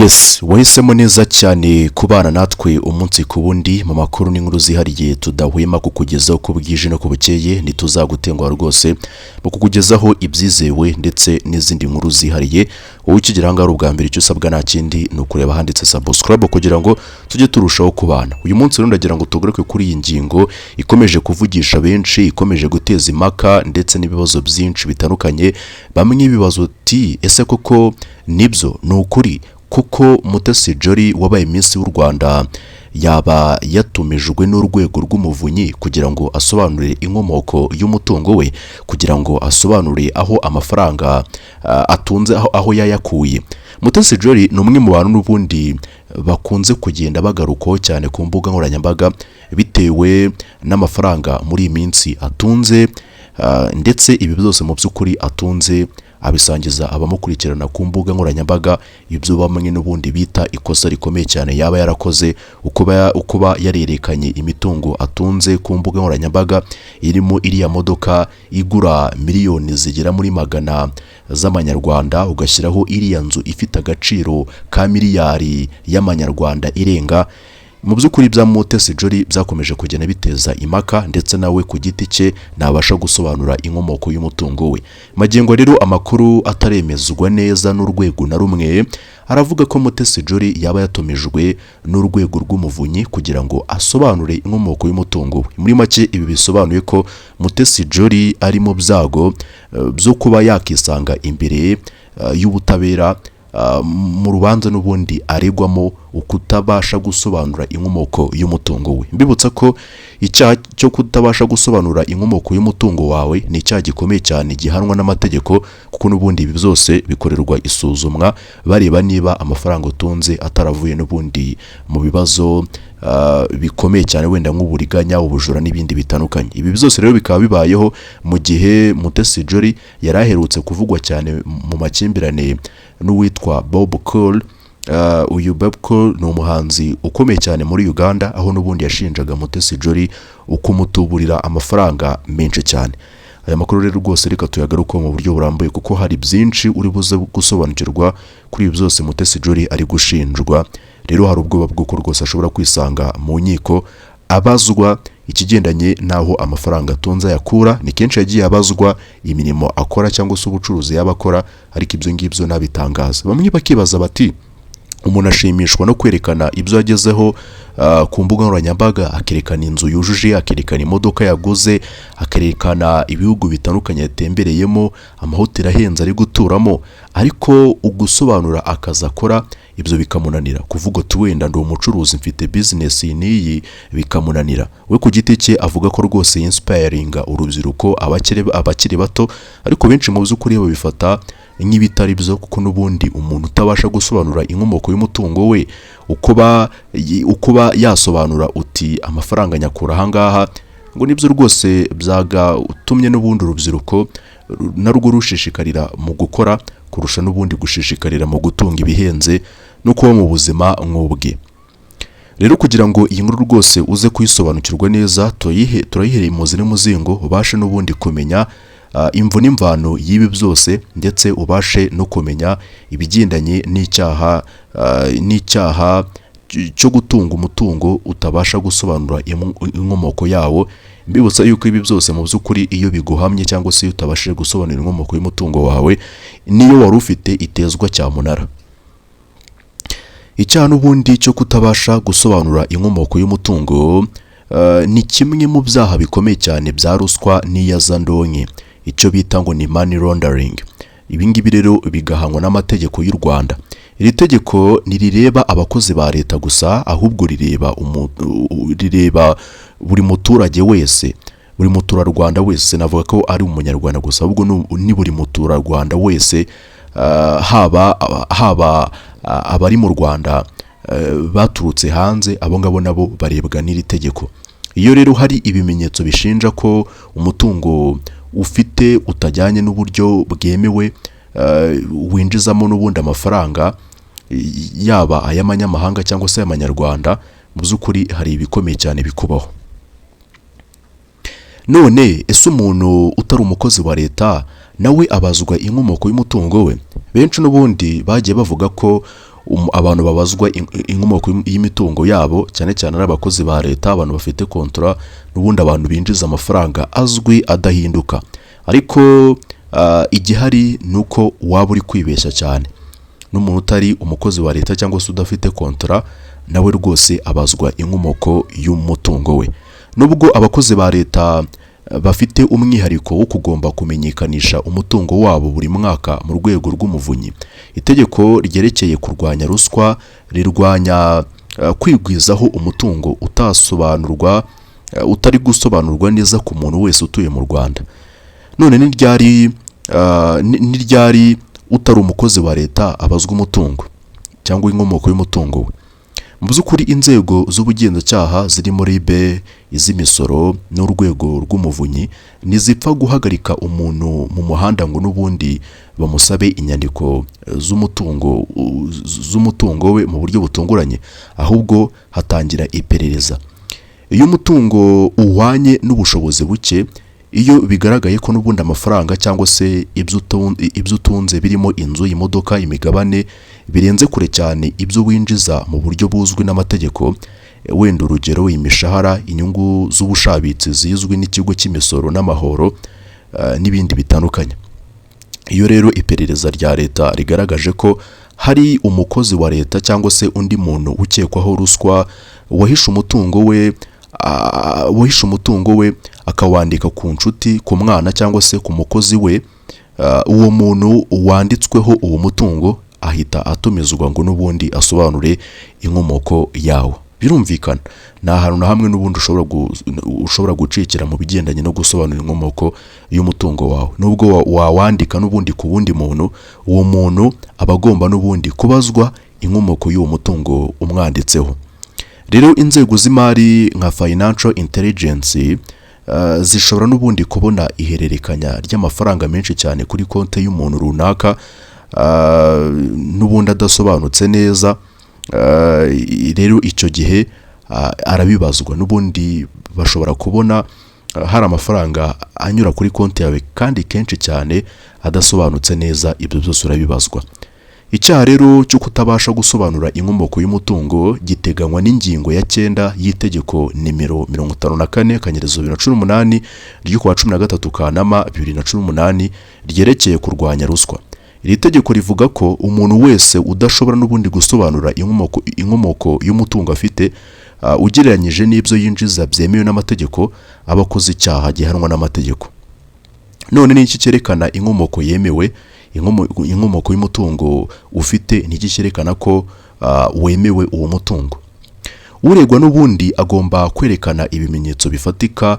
Yes, wahisemo neza cyane kubana natwe umunsi ku wundi mu makuru n'inkuru zihariye tudahwema kukugezaho ko bwije no kubukeye ntituzagutenguha rwose mu kukugezaho ibyizewe ndetse n'izindi nkuru zihariye. Wowe ukigera ngaho ubwa mbere icyo usabwa nta kindi ni ukureba handitse subscribe kugira ngo tujye turushaho kubana. Uyu munsi rero ndagira ngo tugaruke kuri iyi ngingo ikomeje kuvugisha benshi, ikomeje guteza impaka ndetse n'ibibazo byinshi bitandukanye. Bamwe bibazo ati ese koko nibyo ni ukuri kuko Mutesi Jolly wabaye Miss w'u Rwanda yaba yatumijwe n'urwego rw'umuvunyi kugira ngo asobanure inkomoko y'umutungo we, kugira ngo asobanure aho amafaranga atunze aho yayakuye. Mutesi Jolly ni umwe mu bantu n'ubundi bakunze kugenda bagarukaho cyane ku mbuga nkoranyambaga bitewe n'amafaranga muri iyi minsi atunze, ndetse ibi byose mu by'ukuri atunze abisangiza abamukurikirana ku mbuga nkoranyambaga. Ibyo bamwe n'ubundi bita ikosa rikomeye cyane yaba yarakoze, ukuba yarerekanye imitungo atunze ku mbuga nkoranyambaga irimo iriya modoka igura miliyoni zigera muri 100 z'amanyarwanda, ugashyiraho iriya nzu ifite agaciro ka miliyari y'amanyarwanda irenga. Mu by'ukuri bya Mutesi Jolly byakomeje kugenda biteza impaka, ndetse nawe ku giti cye nabasha gusobanura inkomoko y'umutungo we. Magengo rero amakuru ataremezwa neza n'urwego na rumwe aravuga ko Mutesi Jolly yaba yatumijwe n'urwego rw'umuvunyi kugira ngo asobanure inkomoko y'umutungo we. Muri make ibi bisobanuye ko Mutesi Jolly ari mu byago byo kuba yakisanga imbere y'ubutabera mu rubanza n'ubundi aregwamo ukutabasha gusobanura inkomoko y'umutungo we. Mbibutsa ko icyaha cyo kutabasha gusobanura inkomoko y'umutungo wawe ni icyaha gikomeye cyane gihanwa n'amategeko, kuko n'ubundi ibi byose bikorerwa isuzumwa bareba niba amafaranga utunze ataravuye n'ubundi mu bibazo bikomeye cyane, wenda nk'uburiganya, ubujura n'ibindi bitandukanye. Ibi byose rero bikaba bibayeho mu gihe Mutesi Jolly yaraherutse kuvugwa cyane mu makimbirane n'uwitwa Bob Cool. Uyu Bob Cool ni umuhanzi ukomeye cyane muri Uganda, aho n'ubundi yashinjaga Mutesi Jolly ukumutuburira amafaranga menshi cyane. Aya makuru rero rwose reka tuyagaruke mu buryo burambuye, kuko hari byinshi uri buze gusobanukirwa kuri ibi byose Mutesi Jolly ari gushinjwa. Rero hari ubwoba bw'uko rwose ashobora kwisanga mu nkiko abazwa ikigendanye naho amafaranga atunze yakura. Ni kenshi yagiye abazwa imirimo akora cyangwa se ubucuruzi yabakora, ariko ibyo ngibyo nabitangaza. Bamwe bakibaza bati umuntu ashimishwa no kwerekana ibyo yagezeho ku mbuga nkoranyambaga, akerekana inzu yujuje, akerekana imodoka yaguze, akerekana ibihugu bitandukanye yatembereyemo, amahoteli ahenze ari guturamo, ariko ugusobanura akazi akora ibyo bikamunanira. Kuvuga ati wenda ndi umucuruzi mfite business niyi bikamunanira. We ku giti cye avuga ko rwose inspiringa urubyiruko, abakiri bato, ariko benshi mu by'ukuri babifata nk'ibitari byo, kuko n'ubundi umuntu utabasha gusobanura inkomoko y'umutungo we, ukuba yasobanura uti amafaranga nyakura ahangaha, ngo nibyo rwose byaga utumye n'ubundi urubyiruko narwo rushishikarira mu gukora kurusha n'ubundi gushishikarira mu gutunga ibihenze no kuba mu buzima nk'ubwe. Rero kugira ngo iyi nkuru rwose uze kuyisobanukirwa neza, turayihereye imuzi n'umuzingo, ubashe n'ubundi kumenya imvu n'imvano y'ibi byose, ndetse ubashe no kumenya ibigendanye n'icyaha cyo gutunga umutungo utabasha gusobanura inkomoko yawo. Mbibutsa yuko ibi byose mu by'ukuri iyo biguhamye cyangwa se utabashije gusobanura inkomoko y'umutungo wawe, niyo wari ufite itezwa cyamunara. Icyaha n'ubundi cyo kutabasha gusobanura inkomoko y'umutungo ni kimwe mu byaha bikomeye cyane bya ruswa n'iyazandonke, icyo bita ngo ni money laundering. Ibi ngibi rero bigahanwa n'amategeko y'u Rwanda. Iri tegeko ntirireba abakozi ba leta gusa, ahubwo rireba buri muturage wese, buri muturarwanda wese. Navuga ko ari umunyarwanda gusa, ahubwo ni buri muturarwanda wese, haba abari mu Rwanda baturutse hanze, abo ngabo nabo barebwa n'iri tegeko. Iyo rero hari ibimenyetso bishinja ko umutungo ufite utajyanye n'uburyo bwemewe, winjizamo n'ubundi amafaranga, yaba ay'amanyamahanga cyangwa se ay'amanyarwanda, mu by'ukuri hari ibikomeye cyane bikubaho. None ese umuntu utari umukozi wa leta nawe abazwa inkomoko y'umutungo we? Benshi n'ubundi bagiye bavuga ko abantu babazwa inkomoko y'imitungo yabo, cyane cyane ari abakozi ba leta, abantu bafite kontra, n'ubundi abantu binjiza amafaranga azwi adahinduka. Ariko igihari nuko waba uri kwibeshya cyane. N'umuntu utari umukozi wa leta cyangwa se udafite kontra, nawe rwose abazwa inkomoko y'umutungo we. Nubwo abakozi ba leta bafite umwihariko wo kugomba kumenyekanisha umutungo wabo buri mwaka mu rwego rw'umuvunyi, itegeko ryerekeye kurwanya ruswa rirwanya kwigwizaho umutungo utari gusobanurwa neza ku muntu wese utuye mu Rwanda. None n'iryari utari umukozi wa leta abazwa umutungo cyangwa inkomoko y'umutungo we. Mu by'ukuri inzego z'ubugenzacyaha zirimo ribe, iz'imisoro n'urwego rw'umuvunyi ntizipfa guhagarika umuntu mu muhanda ngo n'ubundi bamusabe inyandiko z'umutungo we mu buryo butunguranye, ahubwo hatangira iperereza. Iyo umutungo uhwanye n'ubushobozi buke, iyo bigaragaye ko n'ubundi amafaranga cyangwa se ibyo utunze birimo inzu, imodoka, imigabane birenze kure cyane ibyo winjiza mu buryo buzwi n'amategeko, wenda urugero imishahara, inyungu z'ubushabitsi zizwi n'ikigo cy'imisoro n'amahoro n'ibindi bitandukanye. Iyo rero iperereza rya leta rigaragaje ko hari umukozi wa leta cyangwa se undi muntu ukekwaho ruswa wahishe umutungo we akawandika ku nshuti, ku mwana cyangwa se ku mukozi we, uwo muntu wanditsweho uwo mutungo ahita atumizwa ngo n'ubundi asobanure inkomoko yawo. Birumvikana nta hantu na hamwe n'ubundi ushobora gucikira mu bigendanye no gusobanura inkomoko y'umutungo wawe. Nubwo wawandika n'ubundi ku wundi muntu, uwo muntu aba agomba n'ubundi kubazwa inkomoko y'uwo mutungo umwanditseho. Rero inzego z'imari nka financial intelligence zishobora n'ubundi kubona ihererekanya ry'amafaranga menshi cyane kuri konti y'umuntu runaka, n'ubundi adasobanutse neza. Rero icyo gihe arabibazwa, n'ubundi bashobora kubona hari amafaranga anyura kuri konti yawe kandi kenshi cyane adasobanutse neza, ibyo byose urabibazwa. Icyaha rero cyo kutabasha gusobanura inkomoko y'umutungo giteganywa n'ingingo ya 9 y'itegeko nimero 54/2018 ryo kuwa 13 Kanama 2018 ryerekeye kurwanya ruswa. Iri tegeko rivuga ko umuntu wese udashobora n'ubundi gusobanura inkomoko y'umutungo afite ugereranyije n'ibyo yinjiza byemewe n'amategeko, abakoze icyaha gihanwa n'amategeko. None ni iki cyerekana inkomoko yemewe? Inkomoko y'umutungo ufite ni iki cyerekana ko wemewe uwo mutungo? Uregwa n'ubundi agomba kwerekana ibimenyetso bifatika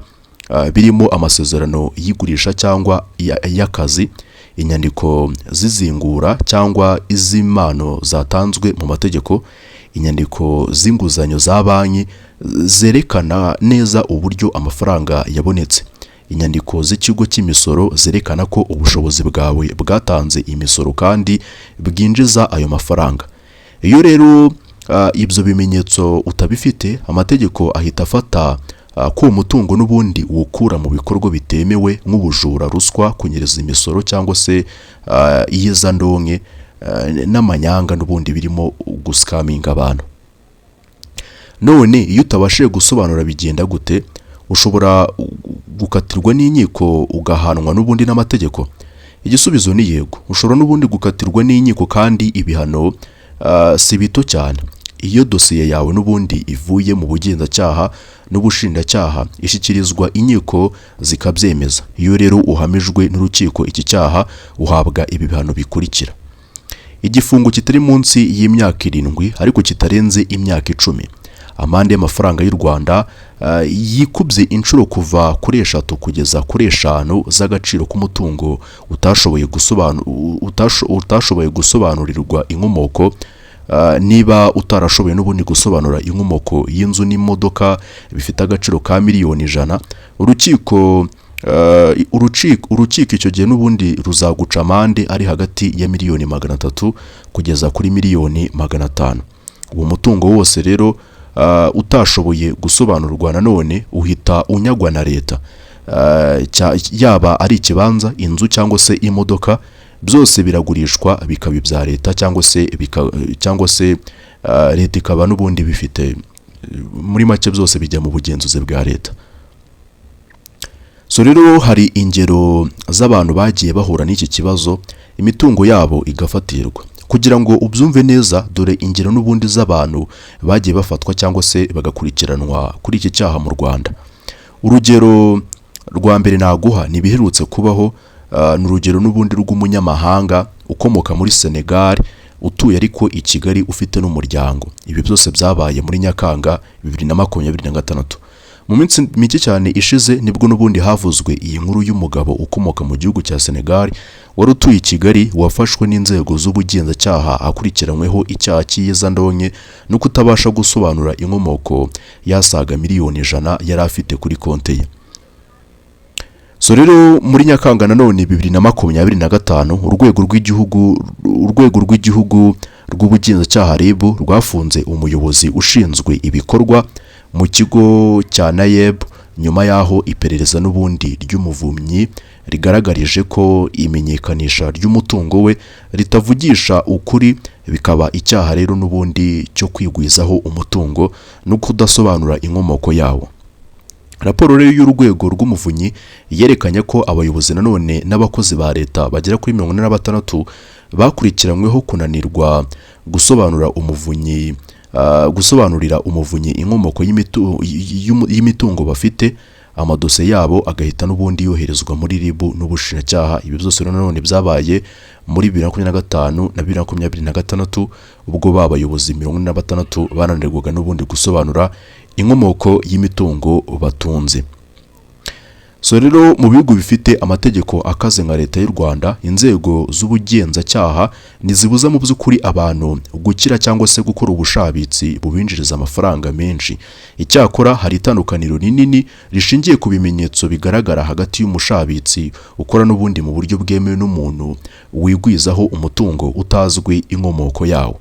birimo amasezerano y'igurisha cyangwa y'akazi, inyandiko z'izingura cyangwa iz'imano zatanzwe mu mategeko, inyandiko z'inguzanyo za banki zerekana neza uburyo amafaranga yabonetse, inyandiko z'ikigo cy'imisoro zerekana ko ubushobozi bwawe bwatanze imisoro kandi bwinjiza ayo mafaranga. Iyo rero ibyo bimenyetso utabifite, amategeko ahita afata ko umutungo n'ubundi wukura mu bikorwa bitemewe nk'ubujura, ruswa, kunyereza imisoro cyangwa se iyezandonke n'amanyanga n'ubundi birimo guskaminga abantu. None iyo utabashije gusobanura bigenda gute? Ushobora gukatirwa n'inkiko ugahanwa n'ubundi n'amategeko? Igisubizo ni yego. Ushobora n'ubundi gukatirwa n'inkiko kandi ibihano si bito cyane. Iyo dosiye yawe n'ubundi ivuye mu bugenzacyaha n'ubushinjacyaha ishyikirizwa inkiko zikabyemeza. Iyo rero uhamijwe n'urukiko iki cyaha uhabwa ibi bihano bikurikira: igifungo kitari munsi y'imyaka 7 ariko kitarenze imyaka 10, amande y'amafaranga y'u Rwanda yikubye inshuro kuva kuri 3 kugeza kuri 5 z'agaciro k'umutungo utashoboye gusobanurirwa inkomoko, niba utarashoboye n'ubundi gusobanura inkomoko y'inzu n'imodoka bifite agaciro ka miliyoni 100, urukiko icyo gihe n'ubundi ruzaguca amande ari hagati ya miliyoni 300 kugeza kuri miliyoni 500. Uwo mutungo wose rero utashoboye gusobanurwa nanone uhita unyagwa na leta, yaba ari ikibanza, inzu cyangwa se imodoka, byose biragurishwa bikaba ibya leta cyangwa se leta ikaba n'ubundi bifite, muri make byose bijya mu bugenzuzi bwa leta. So rero hari ingero z'abantu bagiye bahura n'iki kibazo, imitungo yabo igafatirwa. Kugira ngo ubyumve neza, dore ingero n'ubundi z'abantu bagiye bafatwa cyangwa se bagakurikiranwa kuri iki cyaha mu Rwanda. Urugero rwa mbere naguha ni biherutse kubaho, ni urugero n'ubundi rw'umunyamahanga ukomoka muri Senegal utuye ariko i Kigali ufite n'umuryango. Ibi byose byabaye muri Nyakanga 2026. Mu minsi mike cyane ishize nibwo n'ubundi havuzwe iyi nkuru y'umugabo ukomoka mu gihugu cya Senegal wari utuye i Kigali wafashwe n'inzego z'ubugenzacyaha akurikiranyweho icyaha cy'iyezandonke no kutabasha gusobanura inkomoko yasaga miliyoni 100 yari afite kuri konti ye. So rero muri Nyakanga nanone 2025 urwego rw'igihugu rw'ubugenzacyaha RIB rwafunze umuyobozi ushinzwe ibikorwa mu kigo cya NAEB nyuma yaho iperereza n'ubundi ry'umuvunyi rigaragarije ko imenyekanisha ry'umutungo we ritavugisha ukuri, bikaba icyaha rero n'ubundi cyo kwigwizaho umutungo no kudasobanura inkomoko yawo. Raporo rero y'urwego rw'umuvunyi yerekanye ko abayobozi nanone n'abakozi ba leta bagera kuri 46 bakurikiranyweho kunanirwa gusobanurira umuvunyi inkomoko y'imitungo bafite, amadose yabo agahita n'ubundi yoherezwa muri RIB n'ubushinjacyaha. Ibi byose nanone byabaye muri 2025 na 2026 ubwo babayobozi 46 bananirwaga n'ubundi gusobanura inkomoko y'imitungo batunze. So rero mu bihugu bifite amategeko akaze nka leta y'u Rwanda, inzego z'ubugenzacyaha nizibuza mu by'ukuri abantu gukira cyangwa se gukora ubushabitsi bubinjiriza amafaranga menshi. Icyakora hari itandukaniro rinini rishingiye ku bimenyetso bigaragara hagati y'umushabitsi ukora n'ubundi mu buryo bwemewe n'umuntu wigwizaho umutungo utazwi inkomoko yawo.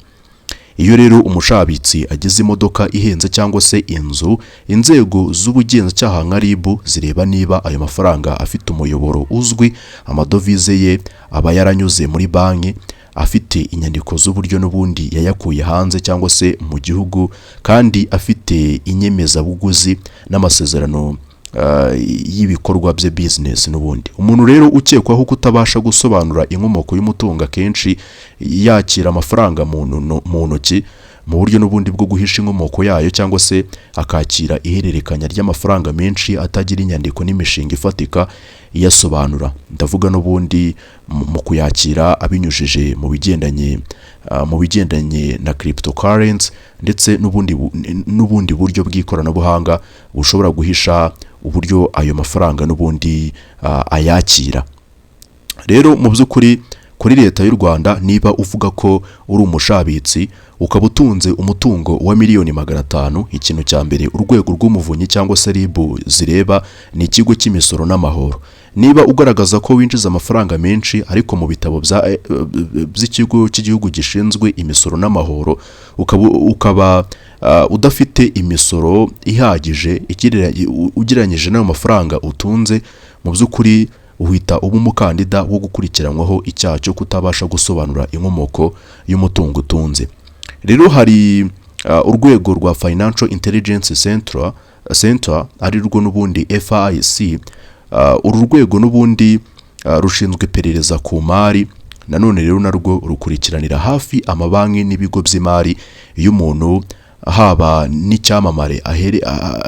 Iyo rero umushabitsi agize imodoka ihenze cyangwa se inzu, inzego z'ubugenzacyaha nka RIB zireba niba ayo mafaranga afite umuyoboro uzwi, amadovize ye aba yaranyuze muri banki, afite inyandiko z'uburyo n'ubundi yayakuye hanze cyangwa se mu gihugu, kandi afite inyemezabuguzi n'amasezerano y'ibikorwa bye business n'ubundi. Umuntu rero ukekwaho kutabasha gusobanura inkomoko y'umutungo kenshi yakira amafaranga mu ntoki mu buryo n'ubundi bwo guhisha inkomoko yayo, cyangwa se akakira ihererekanya ry'amafaranga menshi atagira inyandiko n'imishinga ifatika iyasobanura. Ndavuga n'ubundi mu kuyakira abinyujije mu bigendanye na cryptocurrency ndetse n'ubundi buryo bw'ikoranabuhanga bushobora guhisha uburyo ayo mafaranga n'ubundi ayakira. Rero mu by'ukuri kuri leta y'u Rwanda, niba uvuga ko uri umushabitsi ukaba utunze umutungo wa miliyoni 500, ikintu cya mbere urwego rw'umuvunyi cyangwa se RIB zireba ni ikigo cy'imisoro n'amahoro. Niba ugaragaza ko winjiza amafaranga menshi ariko mu bitabo by'ikigo cy'igihugu gishinzwe imisoro n'amahoro ukaba udafite imisoro ihagije ugereranyije n'ayo mafaranga utunze, mu by'ukuri uhita uba umukandida wo gukurikiranwaho icyaha cyo kutabasha gusobanura inkomoko y'umutungo utunze. Rero hari urwego rwa Financial Intelligence Center ari rwo n'ubundi FIC. Uru rwego n'ubundi rushinzwe iperereza ku mari, nanone rero narwo rukurikiranira hafi amabanki n'ibigo by'imari y'umuntu,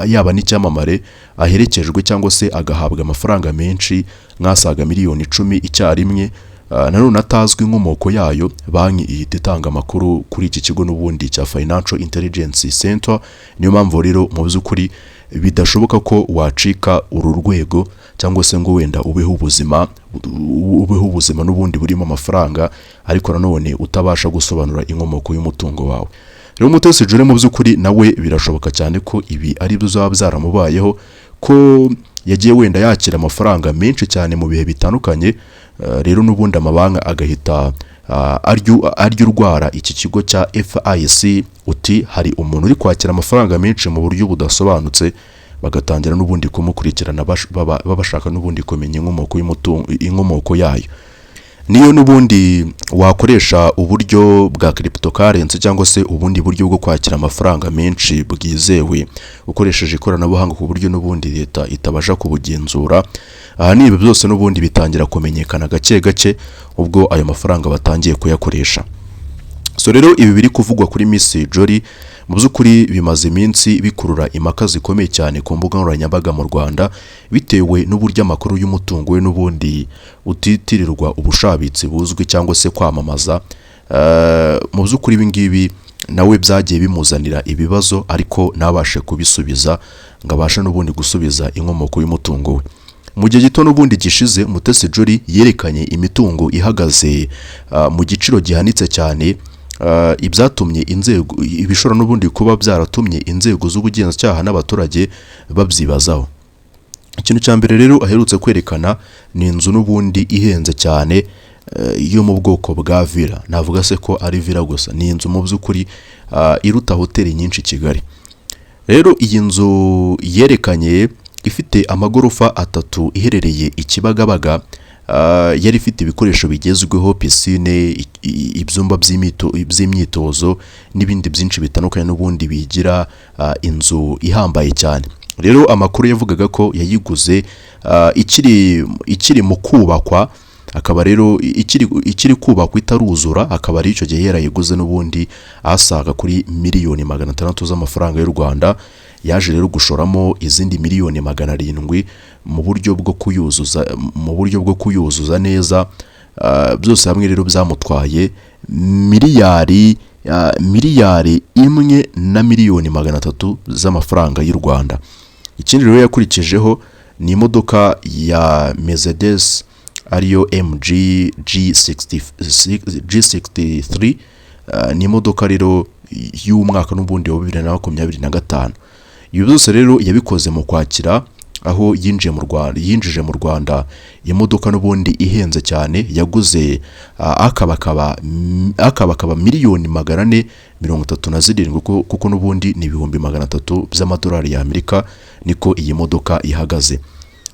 yaba n'icyamamare aherekejwe cyangwa se agahabwa amafaranga menshi nk'asaga miliyoni 10 icyarimwe, nanone atazwi inkomoko yayo, banki ihita itanga amakuru kuri iki kigo n'ubundi cya Financial Intelligence Center. Niyo mpamvu rero mu by'ukuri bidashoboka ko wacika uru rwego cyangwa se ngo wenda ubeho ubuzima n'ubundi burimo amafaranga ariko nanone utabasha gusobanura inkomoko y'umutungo wawe. Rero Mutesi Jolly mu by'ukuri nawe birashoboka cyane ko ibi ari byo zaba byaramubayeho, ko yagiye wenda yakira amafaranga menshi cyane mu bihe bitandukanye, rero n'ubundi amabanki agahita urwara iki kigo cya FIC uti hari umuntu uri kwakira amafaranga menshi mu buryo budasobanutse, bagatangira n'ubundi kumukurikirana babashaka n'ubundi kumenya inkomoko yayo. niyo n'ubundi wakoresha uburyo bwa cryptocurrency cyangwa se ubundi buryo bwo kwakira amafaranga menshi bwizewe ukoresheje ikoranabuhanga ku buryo n'ubundi leta itabasha kubugenzura. Aha ni ibi byose n'ubundi bitangira kumenyekana gake gake ubwo ayo mafaranga batangiye kuyakoresha. So rero ibi biri kuvugwa kuri Mutesi Jolly mu by'ukuri bimaze iminsi bikurura impaka zikomeye cyane ku mbuga nkoranyambaga mu Rwanda bitewe n'uburyo amakuru y'umutungo we n'ubundi utitirirwa ubushabitsi buzwi cyangwa se kwamamaza. Mu by'ukuri ibi ngibi nawe byagiye bimuzanira ibibazo ariko nabashe kubisubiza ngo abashe n'ubundi gusubiza inkomoko y'umutungo we. Mu gihe gito n'ubundi gishize Mutesi Jolly yerekanye imitungo ihagaze mu giciro gihanitse cyane, ibyatumye inzego ibishora n'ubundi kuba byaratumye inzego z'ubugenzacyaha n'abaturage babyibazaho. Ikintu cya mbere rero aherutse kwerekana ni inzu n'ubundi ihenze cyane yo mu bwoko bwa villa. Navuga se ko ari villa gusa, ni inzu mu by'ukuri iruta hoteli nyinshi Kigali. Rero iyi nzu yerekanye ifite amagorofa 3 iherereye i Kibagabaga, yari ifite ibikoresho bigezweho, piscine, ibyumba by'imyitozo n'ibindi byinshi bitandukanye n'ubundi bigira inzu ihambaye cyane. Rero amakuru yavugaga ko yayiguze ikiri mu kubakwa, akaba rero ikiri kubakwa itaruzura, akaba ari icyo gihe yarayiguze n'ubundi asaga kuri miliyoni 600 z'amafaranga y'u Rwanda. Yaje rero gushoramo izindi miliyoni 700 mu buryo bwo kuyuzuza neza. Byose hamwe rero byamutwaye miliyari 1 na miliyoni 300 z'amafaranga y'u Rwanda. Ikindi rero yakurikijeho ni imodoka ya Mercedes ariyo MG G63, ni imodoka rero y'umwaka n'ubundi wa 2025. Ibi byose rero yabikoze mu Kwakira, aho yinjije mu Rwanda imodoka n'ubundi ihenze cyane, yaguze akabakaba miliyoni 437 kuko n'ubundi ni 300,000 by'amadolari y'Amerika niko iyi modoka ihagaze.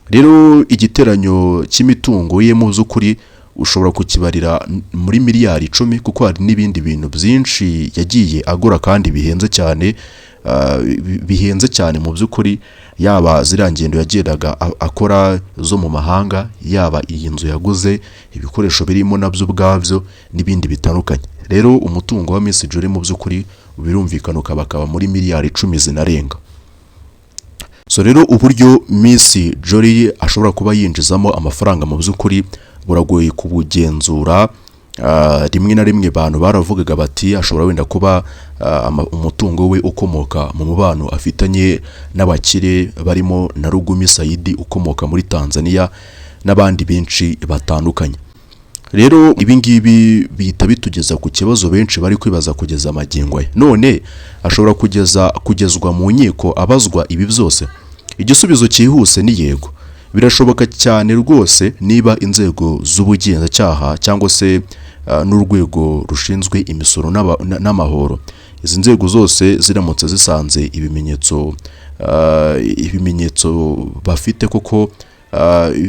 Rero igiteranyo cy'imitungo ye mu by'ukuri ushobora kukibarira muri miliyari 10 kuko hari n'ibindi bintu byinshi yagiye agura kandi bihenze cyane mu by'ukuri, yaba zirangendo yagendaga akora zo mu mahanga, yaba iyi nzu yaguze, ibikoresho birimo nabyo ubwabyo n'ibindi bitandukanye. Rero umutungo wa Mutesi Jolly mu by'ukuri birumvikana ukaba muri miliyari 10 zinarenga. So rero uburyo Mutesi Jolly ashobora kuba yinjizamo amafaranga mu by'ukuri buragoye kubugenzura. Rimwe na rimwe abantu baravugaga bati ashobora wenda kuba umutungo we ukomoka mu mubano afitanye n'abakire barimo na Rugumi Saidi ukomoka muri Tanzania n'abandi benshi batandukanye. Rero ibi ngibi bihita bitugeza ku kibazo benshi bari kwibaza kugeza amagingo ye. None ashobora kugezwa mu nkiko abazwa ibi byose? Igisubizo cyihuse ni yego. Birashoboka cyane rwose niba inzego z'ubugenzacyaha cyangwa se n'urwego rushinzwe imisoro n'amahoro, izi nzego zose ziramutse zisanze ibimenyetso bafite koko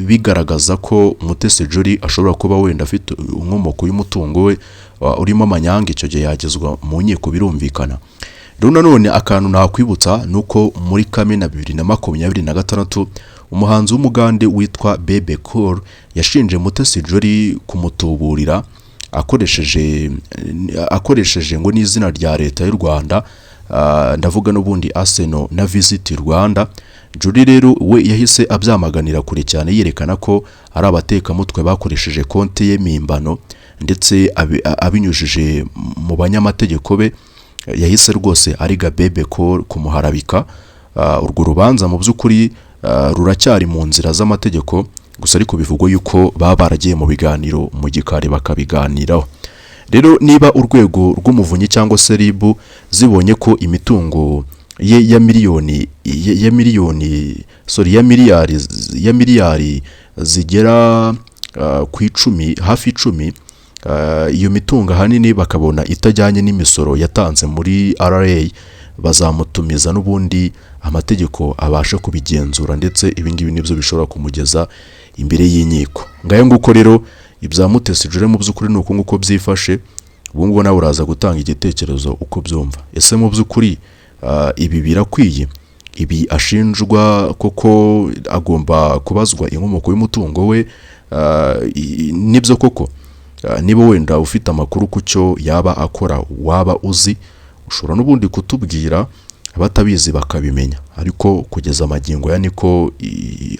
bigaragaza ko Mutesi Jolly ashobora kuba wenda afite inkomoko y'umutungo we urimo amanyanga, icyo gihe yagezwa mu nkiko birumvikana. Rero nanone akantu nakwibutsa nuko muri Kamena 2026 umuhanzi w'umugande witwa Bebe Cool yashinje Mutesi Jolly kumutuburira akoresheje ngo n'izina rya leta y'u Rwanda, ndavuga n'ubundi Arsenal na Visit Rwanda. Jolly rero we yahise abyamaganira kure cyane, yerekana ko ari abatekamutwe bakoresheje konti ye mimbano ndetse abinyujije mu banyamategeko be. Yahise rwose ariga Bebe Cool kumuharabika. Urwo rubanza mu by'ukuri ruracyari mu nzira z'amategeko, gusa ariko bivugwa yuko baba baragiye mu biganiro mu gikari bakabiganiraho. Rero niba urwego rw'umuvunyi cyangwa se RIB zibonye ko imitungo ye ya miliyari zigera ku 10 hafi 10, iyo mitungo ahanini bakabona itajyanye n'imisoro yatanze muri RRA, bazamutumiza n'ubundi amategeko abasha kubigenzura, ndetse ibingibi nibyo bishobora kumugeza imbere y'inkiko. Ngayo nguko rero ibya Mutesi Jolly mu by'ukuri nuko nguko byifashe. Ubu ngubu nawe uraza gutanga igitekerezo uko byumva. Ese mu by'ukuri ibi birakwiye? Ibi ashinjwa koko agomba kubazwa inkomoko y'umutungo we? Nibyo koko? Niba wenda ufite amakuru ku cyo yaba akora waba uzi, ushobora n'ubundi kutubwira, abatabizi bakabimenya. Ariko kugeza amagingo ya niko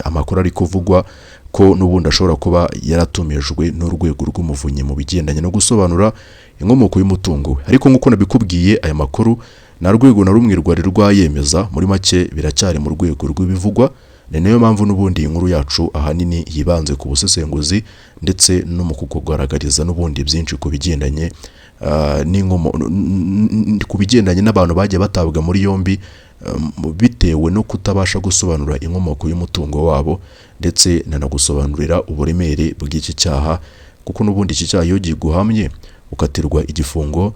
amakuru ari kuvugwa ko n'ubundi ashobora kuba yaratumijwe n'urwego rw'umuvunyi mu bigendanye no gusobanura inkomoko y'umutungo we. Ariko nk'uko nabikubwiye, aya makuru na rwego na rumwe rwari rwayemeza. Muri make biracyari mu rwego rw'ibivugwa. Ni nayo mpamvu n'ubundi inkuru yacu ahanini yibanze ku busesenguzi ndetse no mu kukugaragariza n'ubundi byinshi ku bigendanye ku bigendanye n'abantu bagiye batabwa muri yombi bitewe no kutabasha gusobanura inkomoko y'umutungo wabo, ndetse nanagusobanurira uburemere bw'iki cyaha, kuko n'ubundi iki cyaha iyo giguhamye ukatirwa igifungo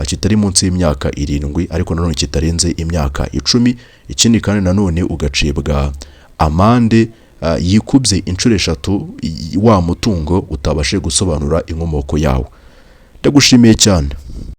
kitari munsi y'imyaka 7, ariko nanone kitarenze imyaka 10. Ikindi kandi nanone ugacibwa amande yikubye inshuro 3 wa mutungo utabashe gusobanura inkomoko yawo. Ndagushimiye cyane.